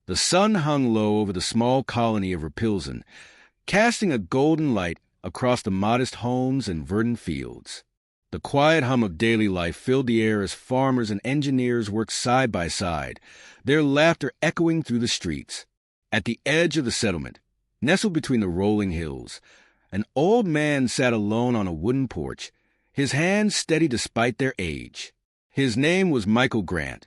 The sun hung low over the small colony of Repilzen, casting a golden light across the modest homes and verdant fields. The quiet hum of daily life filled the air as farmers and engineers worked side by side, their laughter echoing through the streets. At the edge of the settlement, nestled between the rolling hills, an old man sat alone on a wooden porch, his hands steady despite their age. His name was Michael Grant,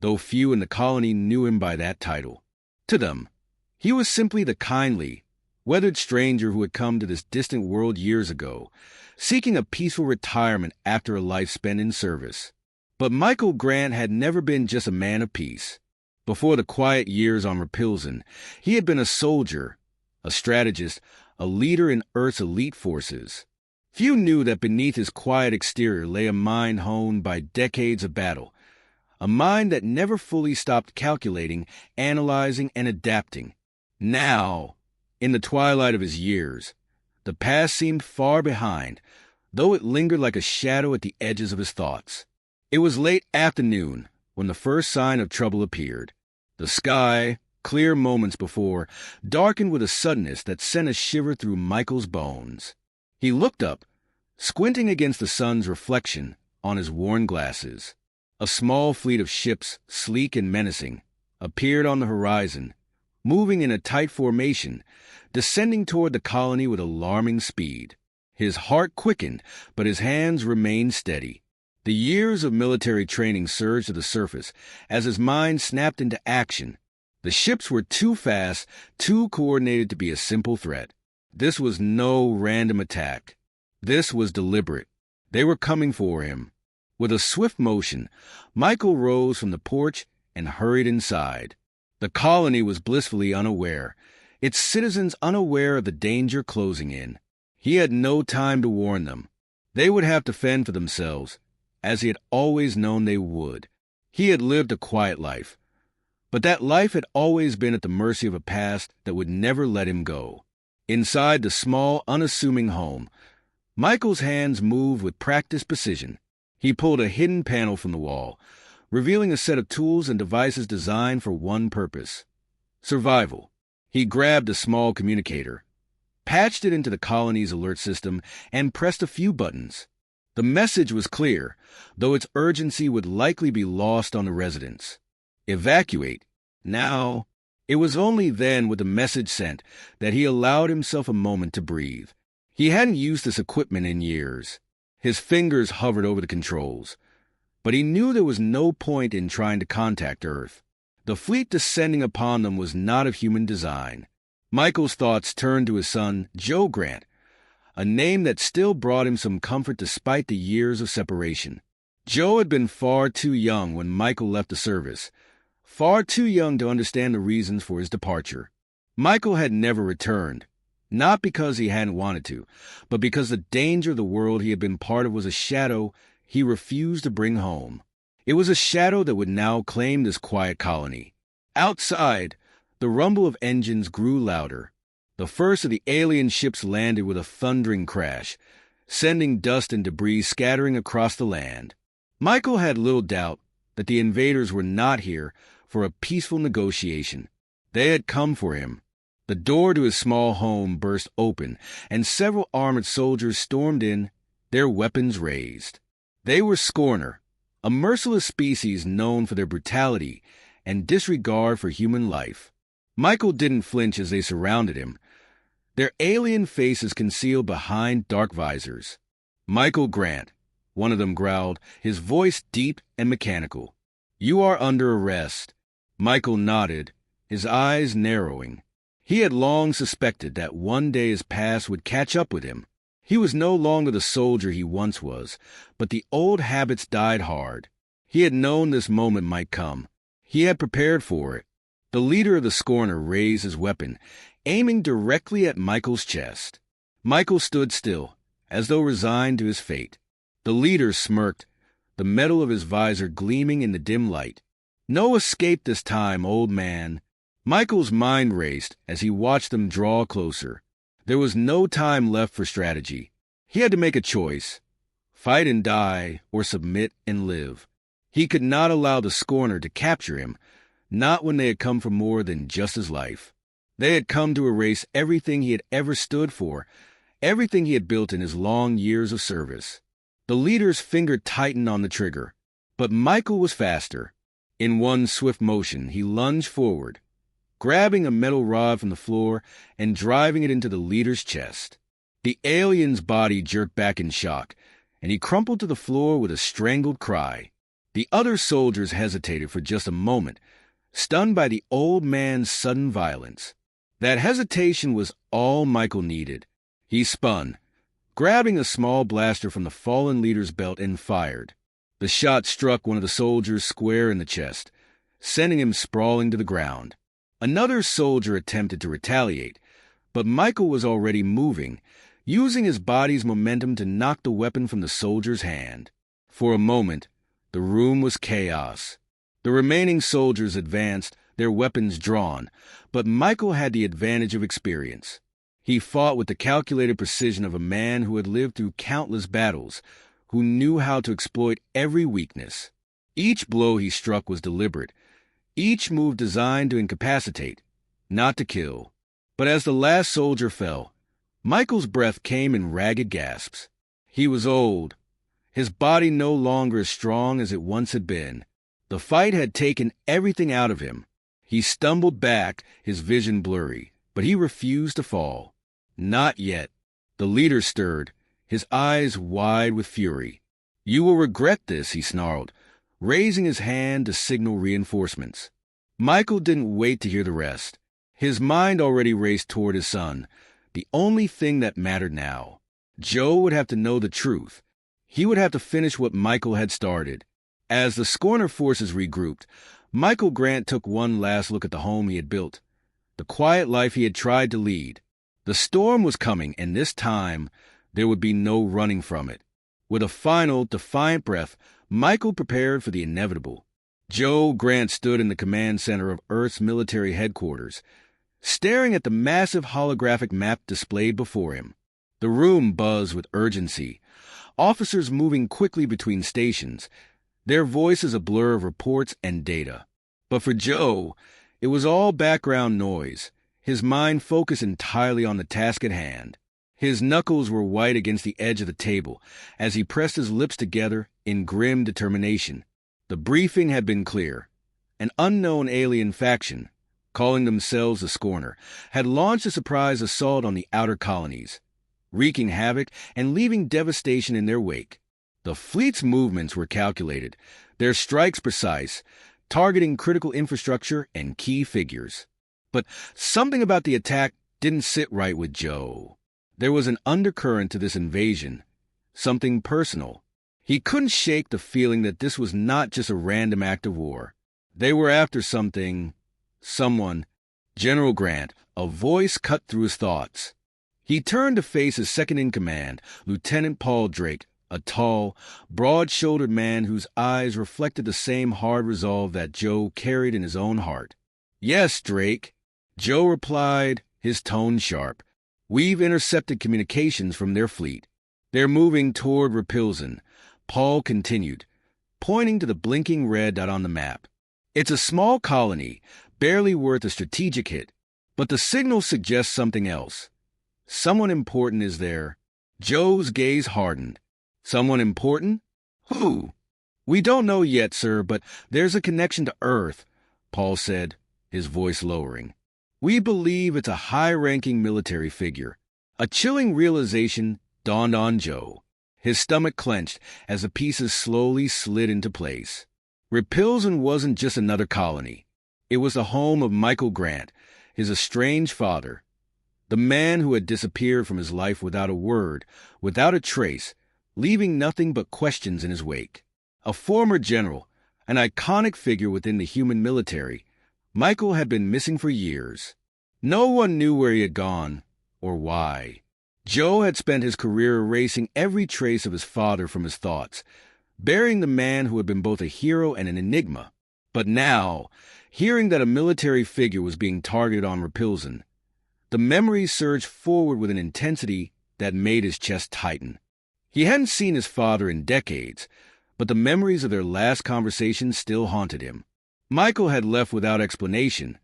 though few in the colony knew him by that title. To them, he was simply the kindly, weathered stranger who had come to this distant world years ago, seeking a peaceful retirement after a life spent in service. But Michael Grant had never been just a man of peace. Before the quiet years on Repilzen, he had been a soldier, a strategist, a leader in Earth's elite forces. Few knew that beneath his quiet exterior lay a mind honed by decades of battle, a mind that never fully stopped calculating, analyzing, and adapting. Now, in the twilight of his years, the past seemed far behind, though it lingered like a shadow at the edges of his thoughts. It was late afternoon when the first sign of trouble appeared. The sky, clear moments before, darkened with a suddenness that sent a shiver through Michael's bones. He looked up, squinting against the sun's reflection on his worn glasses. A small fleet of ships, sleek and menacing, appeared on the horizon, moving in a tight formation, descending toward the colony with alarming speed. His heart quickened, but his hands remained steady. The years of military training surged to the surface as his mind snapped into action. The ships were too fast, too coordinated to be a simple threat. This was no random attack. This was deliberate. They were coming for him. With a swift motion, Michael rose from the porch and hurried inside. The colony was blissfully unaware, its citizens unaware of the danger closing in. He had no time to warn them. They would have to fend for themselves, as he had always known they would. He had lived a quiet life, but that life had always been at the mercy of a past that would never let him go. Inside the small, unassuming home, Michael's hands moved with practiced precision. He pulled a hidden panel from the wall, revealing a set of tools and devices designed for one purpose: survival. He grabbed a small communicator, patched it into the colony's alert system, and pressed a few buttons. The message was clear, though its urgency would likely be lost on the residents. Evacuate. Now. It was only then, with the message sent, that he allowed himself a moment to breathe. He hadn't used this equipment in years. His fingers hovered over the controls, but he knew there was no point in trying to contact Earth. The fleet descending upon them was not of human design. Michael's thoughts turned to his son, Joe Grant, a name that still brought him some comfort despite the years of separation. Joe had been far too young when Michael left the service, far too young to understand the reasons for his departure. Michael had never returned, not because he hadn't wanted to, but because the danger of the world he had been part of was a shadow he refused to bring home. It was a shadow that would now claim this quiet colony. Outside, the rumble of engines grew louder. The first of the alien ships landed with a thundering crash, sending dust and debris scattering across the land. Michael had little doubt that the invaders were not here for a peaceful negotiation. They had come for him. The door to his small home burst open, and several armored soldiers stormed in, their weapons raised. They were Scorner, a merciless species known for their brutality and disregard for human life. Michael didn't flinch as they surrounded him, their alien faces concealed behind dark visors. "Michael Grant," one of them growled, his voice deep and mechanical. "You are under arrest." Michael nodded, his eyes narrowing. He had long suspected that one day his past would catch up with him. He was no longer the soldier he once was, but the old habits died hard. He had known this moment might come. He had prepared for it. The leader of the Scorner raised his weapon, aiming directly at Michael's chest. Michael stood still, as though resigned to his fate. The leader smirked, the metal of his visor gleaming in the dim light. "No escape this time, old man." Michael's mind raced as he watched them draw closer. There was no time left for strategy. He had to make a choice: fight and die, or submit and live. He could not allow the Scorner to capture him, Not when they had come for more than just his life. They had come to erase everything he had ever stood for, everything he had built in his long years of service. The leader's finger tightened on the trigger, but Michael was faster. In one swift motion, he lunged forward, grabbing a metal rod from the floor and driving it into the leader's chest. The alien's body jerked back in shock, and he crumpled to the floor with a strangled cry. The other soldiers hesitated for just a moment, stunned by the old man's sudden violence. That hesitation was all Michael needed. He spun, grabbing a small blaster from the fallen leader's belt, and fired. The shot struck one of the soldiers square in the chest, sending him sprawling to the ground. Another soldier attempted to retaliate, but Michael was already moving, using his body's momentum to knock the weapon from the soldier's hand. For a moment, the room was chaos. The remaining soldiers advanced, their weapons drawn, but Michael had the advantage of experience. He fought with the calculated precision of a man who had lived through countless battles, who knew how to exploit every weakness. Each blow he struck was deliberate, each move designed to incapacitate, not to kill. But as the last soldier fell, Michael's breath came in ragged gasps. He was old, his body no longer as strong as it once had been. The fight had taken everything out of him. He stumbled back, his vision blurry, but he refused to fall. Not yet. The leader stirred, his eyes wide with fury. "You will regret this," he snarled, raising his hand to signal reinforcements. Michael didn't wait to hear the rest. His mind already raced toward his son, the only thing that mattered now. Joe would have to know the truth. He would have to finish what Michael had started. As the Scorner forces regrouped, Michael Grant took one last look at the home he had built, the quiet life he had tried to lead. The storm was coming, and this time there would be no running from it. With a final, defiant breath, Michael prepared for the inevitable. Joe Grant stood in the command center of Earth's military headquarters, staring at the massive holographic map displayed before him. The room buzzed with urgency, officers moving quickly between stations, their voices a blur of reports and data. But for Joe, it was all background noise, his mind focused entirely on the task at hand. His knuckles were white against the edge of the table as he pressed his lips together in grim determination. The briefing had been clear. An unknown alien faction, calling themselves the Scorner, had launched a surprise assault on the outer colonies, wreaking havoc and leaving devastation in their wake. The fleet's movements were calculated, their strikes precise, targeting critical infrastructure and key figures. But something about the attack didn't sit right with Joe. There was an undercurrent to this invasion, something personal. He couldn't shake the feeling that this was not just a random act of war. They were after something, someone. General Grant, a voice cut through his thoughts. He turned to face his second-in-command, Lieutenant Paul Drake, a tall, broad-shouldered man whose eyes reflected the same hard resolve that Joe carried in his own heart. "Yes, Drake," Joe replied, his tone sharp. "We've intercepted communications from their fleet. They're moving toward Repilzen," Paul continued, pointing to the blinking red dot on the map. "It's a small colony, barely worth a strategic hit, but the signal suggests something else. Someone important is there." Joe's gaze hardened. "Someone important? Who?" "We don't know yet, sir, but there's a connection to Earth," Paul said, his voice lowering. "We believe it's a high-ranking military figure." A chilling realization dawned on Joe. His stomach clenched as the pieces slowly slid into place. Repilzen wasn't just another colony. It was the home of Michael Grant, his estranged father, the man who had disappeared from his life without a word, without a trace, leaving nothing but questions in his wake. A former general, an iconic figure within the human military, Michael had been missing for years. No one knew where he had gone or why. Joe had spent his career erasing every trace of his father from his thoughts, burying the man who had been both a hero and an enigma. But now, hearing that a military figure was being targeted on Repilzen, the memories surged forward with an intensity that made his chest tighten. He hadn't seen his father in decades, but the memories of their last conversation still haunted him. Michael had left without explanation,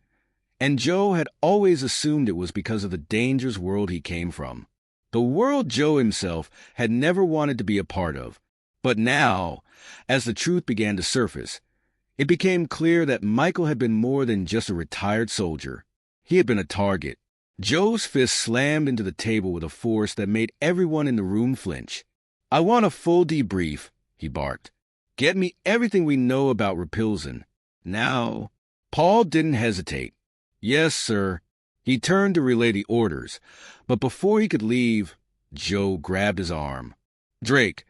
and Joe had always assumed it was because of the dangerous world he came from. The world Joe himself had never wanted to be a part of. But now, as the truth began to surface, it became clear that Michael had been more than just a retired soldier. He had been a target. Joe's fist slammed into the table with a force that made everyone in the room flinch. "I want a full debrief," he barked. "Get me everything we know about Repulsion. Now." Paul didn't hesitate. "Yes, sir." He turned to relay the orders, but before he could leave, Joe grabbed his arm. "Drake,"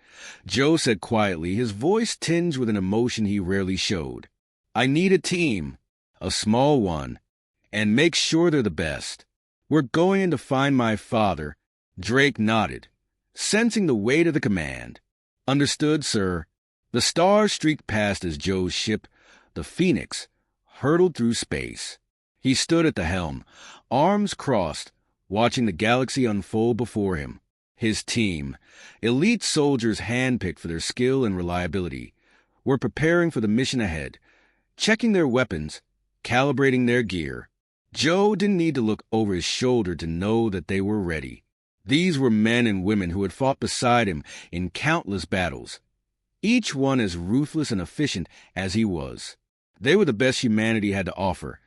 Joe said quietly, his voice tinged with an emotion he rarely showed. "I need a team, a small one, and make sure they're the best. We're going in to find my father." Drake nodded, sensing the weight of the command. "Understood, sir." The stars streaked past as Joe's ship, the Phoenix, hurtled through space. He stood at the helm, arms crossed, watching the galaxy unfold before him. His team, elite soldiers handpicked for their skill and reliability, were preparing for the mission ahead, checking their weapons, calibrating their gear. Joe didn't need to look over his shoulder to know that they were ready. These were men and women who had fought beside him in countless battles, each one as ruthless and efficient as he was. They were the best humanity had to offer,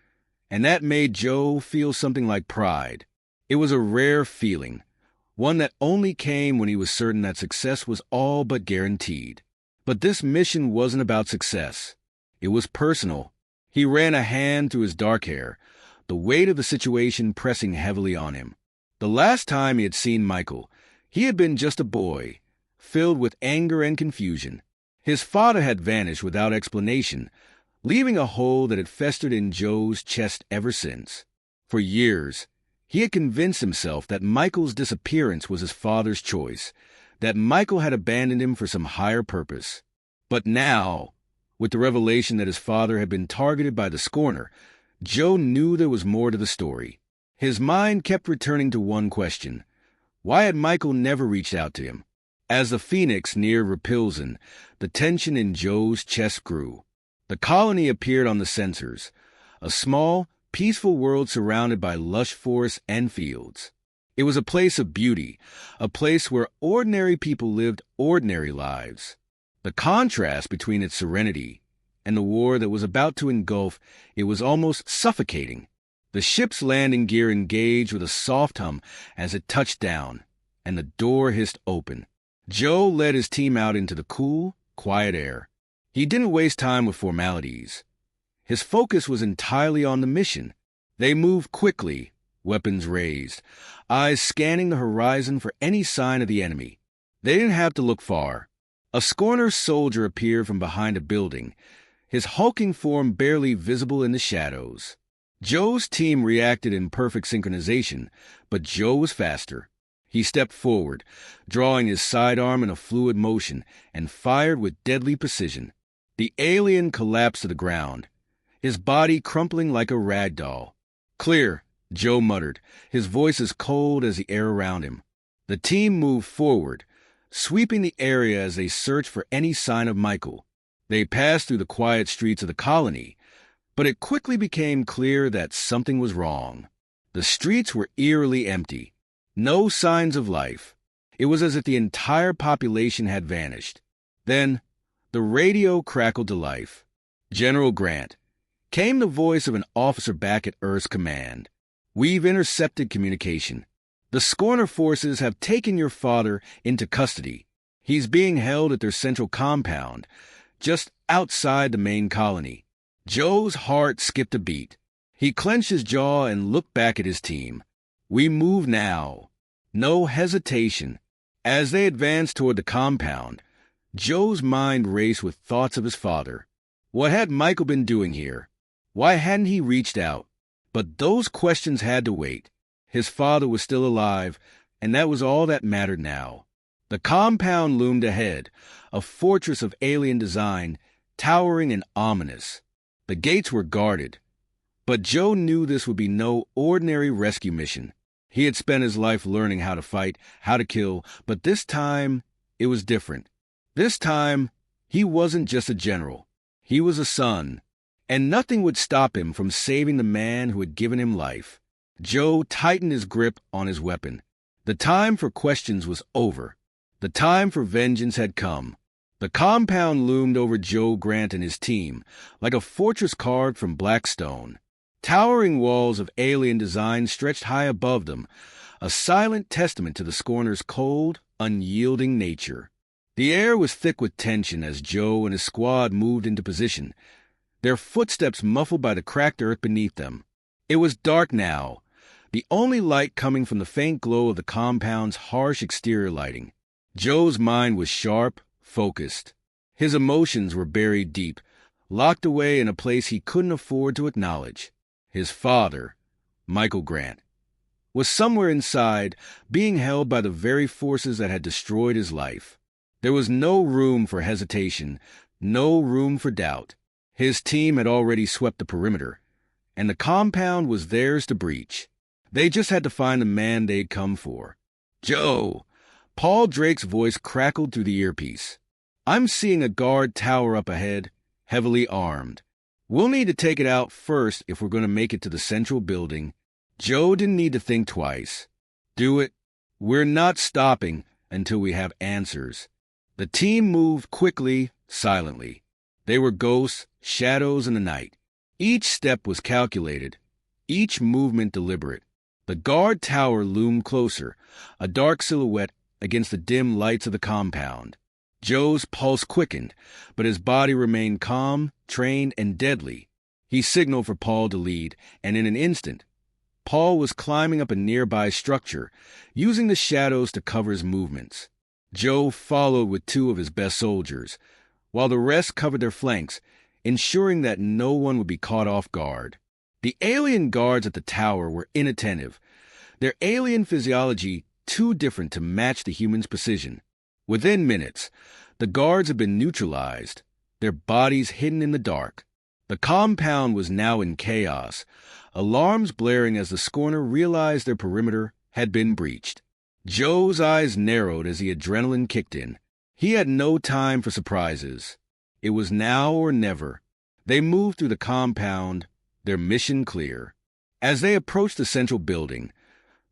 and that made Joe feel something like pride. It was a rare feeling, one that only came when he was certain that success was all but guaranteed. But this mission wasn't about success. It was personal. He ran a hand through his dark hair, the weight of the situation pressing heavily on him. The last time he had seen Michael, he had been just a boy, filled with anger and confusion. His father had vanished without explanation, leaving a hole that had festered in Joe's chest ever since. For years, he had convinced himself that Michael's disappearance was his father's choice, that Michael had abandoned him for some higher purpose. But now, with the revelation that his father had been targeted by the Scorner, Joe knew there was more to the story. His mind kept returning to one question. Why had Michael never reached out to him? As the Phoenix neared Repulsion, the tension in Joe's chest grew. The colony appeared on the sensors, a small, peaceful world surrounded by lush forests and fields. It was a place of beauty, a place where ordinary people lived ordinary lives. The contrast between its serenity and the war that was about to engulf it was almost suffocating. The ship's landing gear engaged with a soft hum as it touched down, and the door hissed open. Joe led his team out into the cool, quiet air. He didn't waste time with formalities. His focus was entirely on the mission. They moved quickly, weapons raised, eyes scanning the horizon for any sign of the enemy. They didn't have to look far. A Scorner soldier appeared from behind a building, his hulking form barely visible in the shadows. Joe's team reacted in perfect synchronization, but Joe was faster. He stepped forward, drawing his sidearm in a fluid motion, and fired with deadly precision. The alien collapsed to the ground, his body crumpling like a rag doll. "Clear," Joe muttered, his voice as cold as the air around him. The team moved forward, sweeping the area as they searched for any sign of Michael. They passed through the quiet streets of the colony, but it quickly became clear that something was wrong. The streets were eerily empty. No signs of life. It was as if the entire population had vanished. Then, the radio crackled to life. "General Grant," came the voice of an officer back at Earth's command. "We've intercepted communication. The Scorner forces have taken your father into custody. He's being held at their central compound, just outside the main colony." Joe's heart skipped a beat. He clenched his jaw and looked back at his team. "We move now." No hesitation. As they advanced toward the compound, Joe's mind raced with thoughts of his father. What had Michael been doing here? Why hadn't he reached out? But those questions had to wait. His father was still alive, and that was all that mattered now. The compound loomed ahead, a fortress of alien design, towering and ominous. The gates were guarded, but Joe knew this would be no ordinary rescue mission. He had spent his life learning how to fight, how to kill, but this time it was different. This time, he wasn't just a general. He was a son, and nothing would stop him from saving the man who had given him life. Joe tightened his grip on his weapon. The time for questions was over. The time for vengeance had come. The compound loomed over Joe Grant and his team, like a fortress carved from black stone. Towering walls of alien design stretched high above them, a silent testament to the scorner's cold, unyielding nature. The air was thick with tension as Joe and his squad moved into position, their footsteps muffled by the cracked earth beneath them. It was dark now, the only light coming from the faint glow of the compound's harsh exterior lighting. Joe's mind was sharp, focused. His emotions were buried deep, locked away in a place he couldn't afford to acknowledge. His father, Michael Grant, was somewhere inside, being held by the very forces that had destroyed his life. There was no room for hesitation, no room for doubt. His team had already swept the perimeter, and the compound was theirs to breach. They just had to find the man they'd come for. "Joe!" Paul Drake's voice crackled through the earpiece. "I'm seeing a guard tower up ahead, heavily armed. We'll need to take it out first if we're going to make it to the central building." Joe didn't need to think twice. "Do it. We're not stopping until we have answers." The team moved quickly, silently. They were ghosts, shadows in the night. Each step was calculated, each movement deliberate. The guard tower loomed closer, a dark silhouette against the dim lights of the compound. Joe's pulse quickened, but his body remained calm, trained, and deadly. He signaled for Paul to lead, and in an instant, Paul was climbing up a nearby structure, using the shadows to cover his movements. Joe followed with two of his best soldiers, while the rest covered their flanks, ensuring that no one would be caught off guard. The alien guards at the tower were inattentive, their alien physiology too different to match the humans' precision. Within minutes, the guards had been neutralized, their bodies hidden in the dark. The compound was now in chaos, alarms blaring as the scorner realized their perimeter had been breached. Joe's eyes narrowed as the adrenaline kicked in. He had no time for surprises. It was now or never. They moved through the compound, their mission clear. As they approached the central building,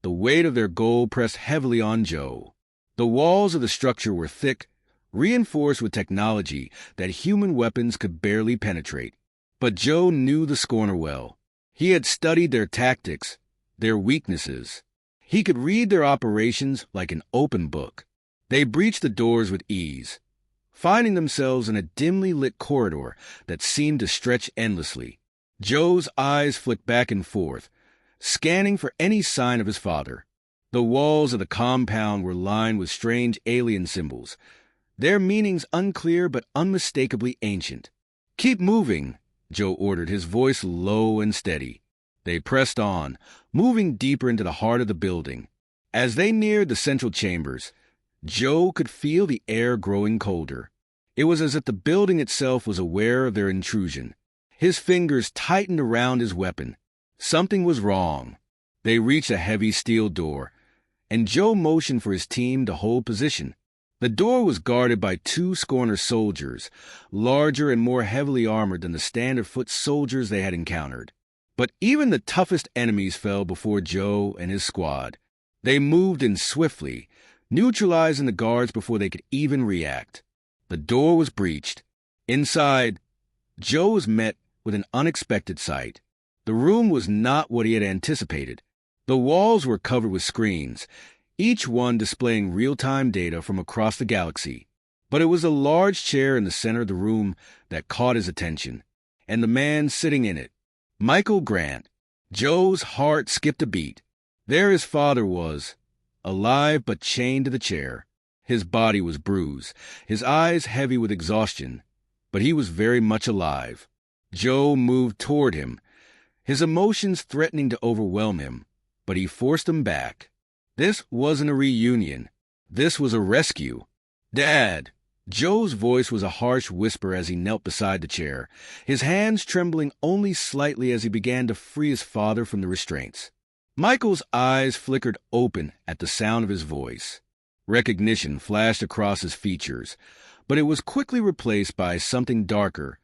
the weight of their goal pressed heavily on Joe. The walls of the structure were thick, reinforced with technology that human weapons could barely penetrate. But Joe knew the scorner well. He had studied their tactics, their weaknesses. He could read their operations like an open book. They breached the doors with ease, finding themselves in a dimly lit corridor that seemed to stretch endlessly. Joe's eyes flicked back and forth, scanning for any sign of his father. The walls of the compound were lined with strange alien symbols, their meanings unclear but unmistakably ancient. "Keep moving," Joe ordered, his voice low and steady. They pressed on, moving deeper into the heart of the building. As they neared the central chambers, Joe could feel the air growing colder. It was as if the building itself was aware of their intrusion. His fingers tightened around his weapon. Something was wrong. They reached a heavy steel door, and Joe motioned for his team to hold position. The door was guarded by two scorner soldiers, larger and more heavily armored than the standard foot soldiers they had encountered. But even the toughest enemies fell before Joe and his squad. They moved in swiftly, neutralizing the guards before they could even react. The door was breached. Inside, Joe was met with an unexpected sight. The room was not what he had anticipated. The walls were covered with screens, each one displaying real-time data from across the galaxy. But it was a large chair in the center of the room that caught his attention, and the man sitting in it, Michael Grant. Joe's heart skipped a beat. There his father was, alive but chained to the chair. His body was bruised, his eyes heavy with exhaustion, but he was very much alive. Joe moved toward him, his emotions threatening to overwhelm him, but he forced them back. This wasn't a reunion. This was a rescue. "Dad!" Joe's voice was a harsh whisper as he knelt beside the chair, his hands trembling only slightly as he began to free his father from the restraints. Michael's eyes flickered open at the sound of his voice. Recognition flashed across his features, but it was quickly replaced by something darker,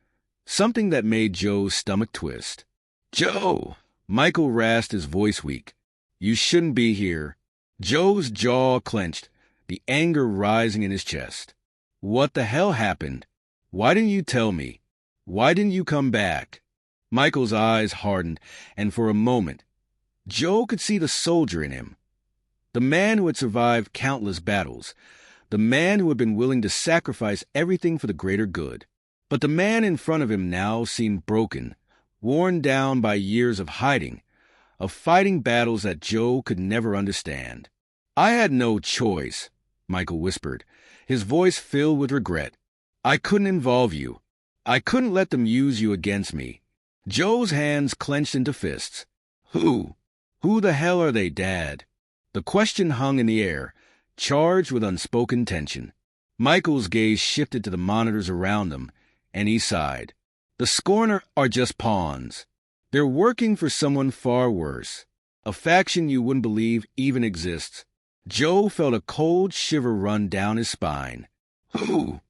something that made Joe's stomach twist. "Joe!" Michael rasped, his voice weak. "You shouldn't be here." Joe's jaw clenched, the anger rising in his chest. "What the hell happened? Why didn't you tell me? Why didn't you come back?" Michael's eyes hardened, and for a moment, Joe could see the soldier in him. The man who had survived countless battles. The man who had been willing to sacrifice everything for the greater good. But the man in front of him now seemed broken, worn down by years of hiding, of fighting battles that Joe could never understand. "I had no choice," Michael whispered, his voice filled with regret. "I couldn't involve you. I couldn't let them use you against me." Joe's hands clenched into fists. Who the hell are they, Dad?" The question hung in the air, charged with unspoken tension. Michael's gaze shifted to the monitors around them, and he sighed. "The Scorner are just pawns. They're working for someone far worse, a faction you wouldn't believe even exists." Joe felt a cold shiver run down his spine. "Who?"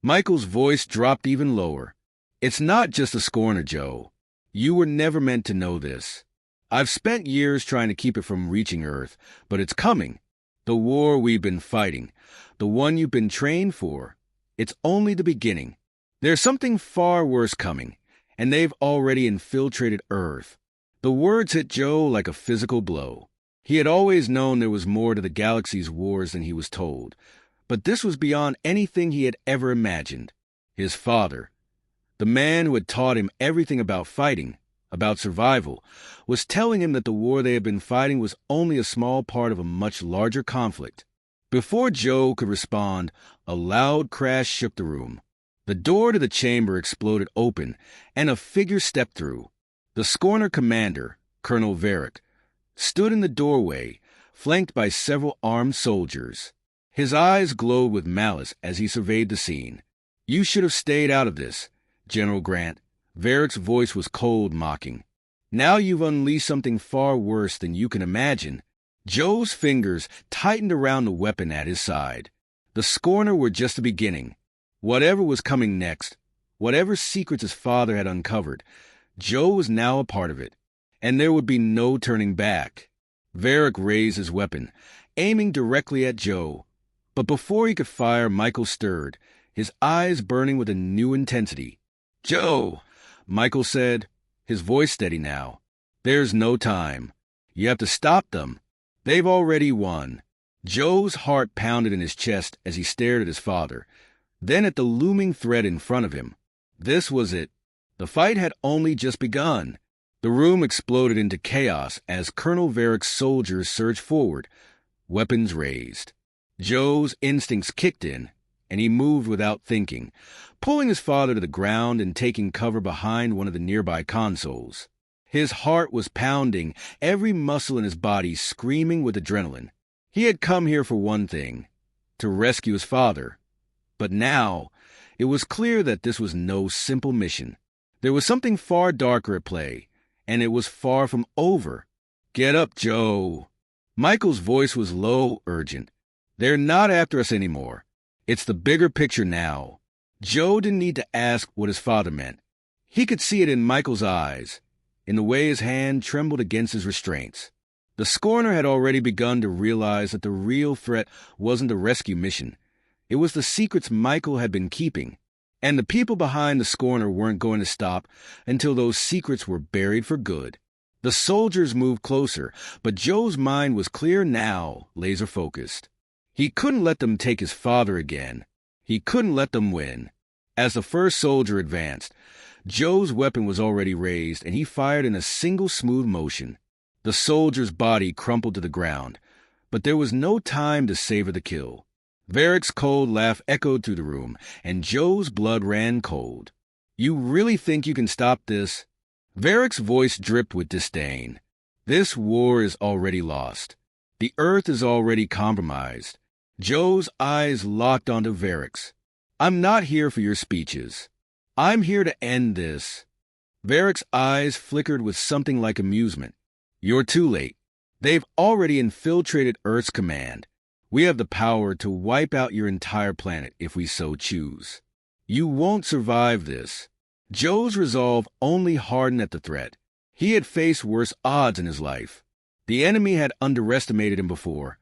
Michael's voice dropped even lower. "It's not just the Scorner, Joe. You were never meant to know this. I've spent years trying to keep it from reaching Earth, but it's coming. The war we've been fighting, the one you've been trained for, it's only the beginning. There's something far worse coming, and they've already infiltrated Earth." The words hit Joe like a physical blow. He had always known there was more to the galaxy's wars than he was told, but this was beyond anything he had ever imagined. His father, the man who had taught him everything about fighting, about survival, was telling him that the war they had been fighting was only a small part of a much larger conflict. Before Joe could respond, a loud crash shook the room. The door to the chamber exploded open, and a figure stepped through. The Scorner commander, Colonel Varric, stood in the doorway, flanked by several armed soldiers. His eyes glowed with malice as he surveyed the scene. "You should have stayed out of this, General Grant." Varric's voice was cold, mocking. "Now you've unleashed something far worse than you can imagine." Joe's fingers tightened around the weapon at his side. The Scorner were just the beginning. Whatever was coming next, whatever secrets his father had uncovered, Joe was now a part of it, and there would be no turning back. Varric raised his weapon, aiming directly at Joe. But before he could fire, Michael stirred, his eyes burning with a new intensity. "Joe," Michael said, his voice steady now. "There's no time. You have to stop them. They've already won." Joe's heart pounded in his chest as he stared at his father, then at the looming threat in front of him. This was it. The fight had only just begun. The room exploded into chaos as Colonel Varric's soldiers surged forward, weapons raised. Joe's instincts kicked in, and he moved without thinking, pulling his father to the ground and taking cover behind one of the nearby consoles. His heart was pounding, every muscle in his body screaming with adrenaline. He had come here for one thing, to rescue his father. But now, it was clear that this was no simple mission. There was something far darker at play, and it was far from over. "Get up, Joe." Michael's voice was low, urgent. "They're not after us anymore. It's the bigger picture now." Joe didn't need to ask what his father meant. He could see it in Michael's eyes, in the way his hand trembled against his restraints. The Scorner had already begun to realize that the real threat wasn't the rescue mission. It was the secrets Michael had been keeping. And the people behind the Scorner weren't going to stop until those secrets were buried for good. The soldiers moved closer, but Joe's mind was clear now, laser-focused. He couldn't let them take his father again. He couldn't let them win. As the first soldier advanced, Joe's weapon was already raised, and he fired in a single smooth motion. The soldier's body crumpled to the ground, but there was no time to savor the kill. Varric's cold laugh echoed through the room, and Joe's blood ran cold. "You really think you can stop this?" Varric's voice dripped with disdain. "This war is already lost. The Earth is already compromised." Joe's eyes locked onto Varric's. "I'm not here for your speeches. I'm here to end this." Varric's eyes flickered with something like amusement. "You're too late. They've already infiltrated Earth's command. We have the power to wipe out your entire planet if we so choose. You won't survive this. Joe's resolve only hardened at the threat. He had faced worse odds in his life. The enemy had underestimated him before,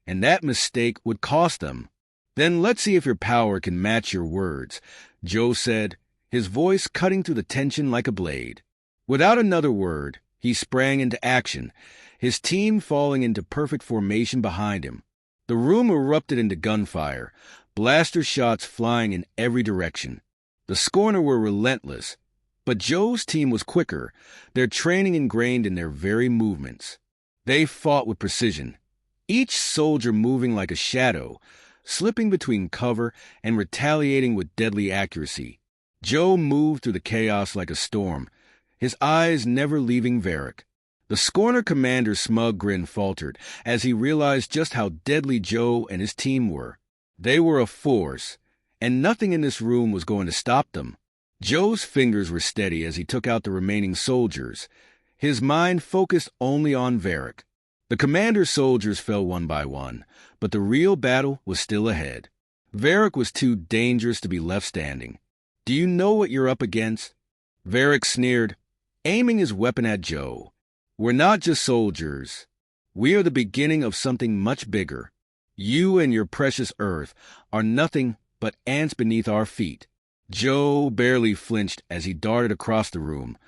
and that mistake would cost them. "Then let's see if your power can match your words," Joe said, his voice cutting through the tension like a blade. Without another word, he sprang into action, his team falling into perfect formation behind him. The room erupted into gunfire, blaster shots flying in every direction. The Scorner were relentless, but Joe's team was quicker, their training ingrained in their very movements. They fought with precision, each soldier moving like a shadow, slipping between cover and retaliating with deadly accuracy. Joe moved through the chaos like a storm, his eyes never leaving Varric. The Scorner commander's smug grin faltered as he realized just how deadly Joe and his team were. They were a force, and nothing in this room was going to stop them. Joe's fingers were steady as he took out the remaining soldiers, his mind focused only on Varric. The commander's soldiers fell one by one, but the real battle was still ahead. Varric was too dangerous to be left standing. "Do you know what you're up against?" Varric sneered, aiming his weapon at Joe. "We're not just soldiers. We are the beginning of something much bigger. You and your precious Earth are nothing but ants beneath our feet." Joe barely flinched as he darted across the room,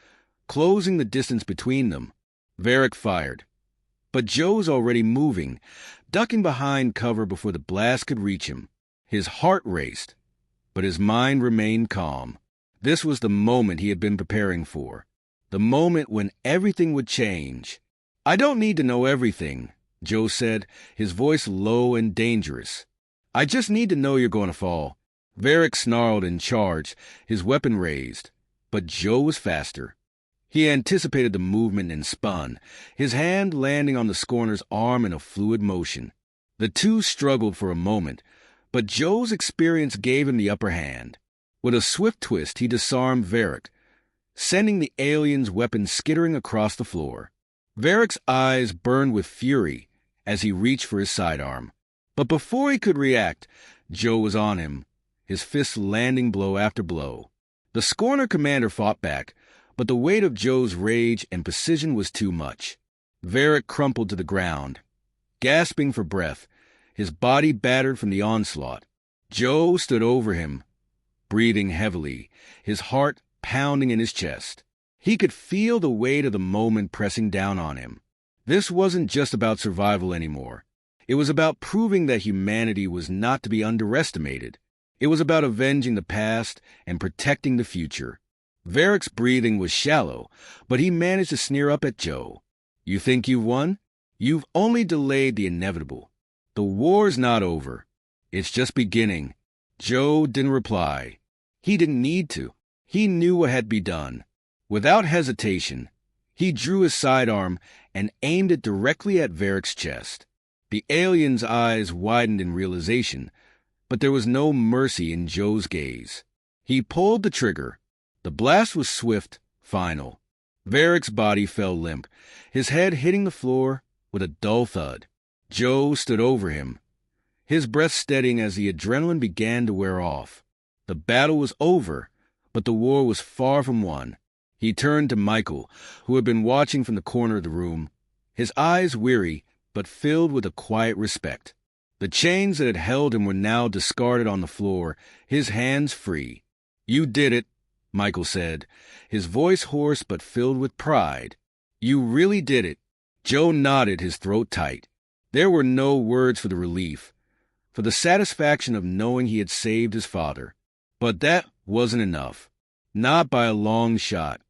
closing the distance between them. Varric fired, but Joe's already moving, ducking behind cover before the blast could reach him. His heart raced, but his mind remained calm. This was the moment he had been preparing for, the moment when everything would change. "I don't need to know everything," Joe said, his voice low and dangerous. "I just need to know you're going to fall." Varric snarled and charged, his weapon raised, but Joe was faster. He anticipated the movement and spun, his hand landing on the Scorner's arm in a fluid motion. The two struggled for a moment, but Joe's experience gave him the upper hand. With a swift twist, he disarmed Varric, sending the alien's weapon skittering across the floor. Varric's eyes burned with fury as he reached for his sidearm. But before he could react, Joe was on him, his fists landing blow after blow. The Scorner commander fought back, but the weight of Joe's rage and precision was too much. Varric crumpled to the ground, gasping for breath, his body battered from the onslaught. Joe stood over him, breathing heavily, his heart pounding in his chest. He could feel the weight of the moment pressing down on him. This wasn't just about survival anymore. It was about proving that humanity was not to be underestimated. It was about avenging the past and protecting the future. Varric's breathing was shallow, but he managed to sneer up at Joe. "You think you've won? You've only delayed the inevitable. The war's not over. It's just beginning." Joe didn't reply. He didn't need to. He knew what had to be done. Without hesitation, he drew his sidearm and aimed it directly at Varric's chest. The alien's eyes widened in realization, but there was no mercy in Joe's gaze. He pulled the trigger. The blast was swift, final. Varric's body fell limp, his head hitting the floor with a dull thud. Joe stood over him, his breath steadying as the adrenaline began to wear off. The battle was over, but the war was far from won. He turned to Michael, who had been watching from the corner of the room, his eyes weary but filled with a quiet respect. The chains that had held him were now discarded on the floor, his hands free. "You did it," Michael said, his voice hoarse but filled with pride. "You really did it." Joe nodded, his throat tight. There were no words for the relief, for the satisfaction of knowing he had saved his father. But that wasn't enough. Not by a long shot.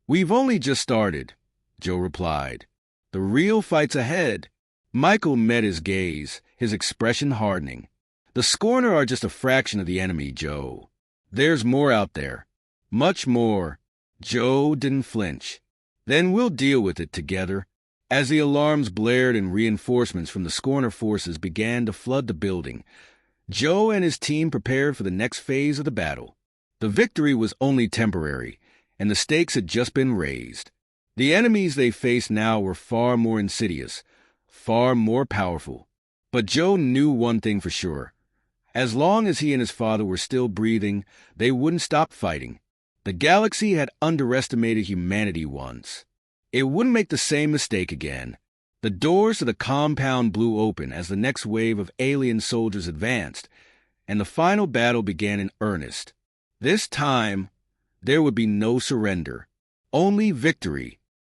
"We've only just started," Joe replied. "The real fight's ahead." Michael met his gaze, his expression hardening. "The Scorner are just a fraction of the enemy, Joe. There's more out there. Much more." Joe didn't flinch. "Then we'll deal with it together." As the alarms blared and reinforcements from the Scorner forces began to flood the building, Joe and his team prepared for the next phase of the battle. The victory was only temporary, and the stakes had just been raised. The enemies they faced now were far more insidious, far more powerful. But Joe knew one thing for sure. As long as he and his father were still breathing, they wouldn't stop fighting. The galaxy had underestimated humanity once. It wouldn't make the same mistake again. The doors to the compound blew open as the next wave of alien soldiers advanced, and the final battle began in earnest. This time, there would be no surrender, only victory.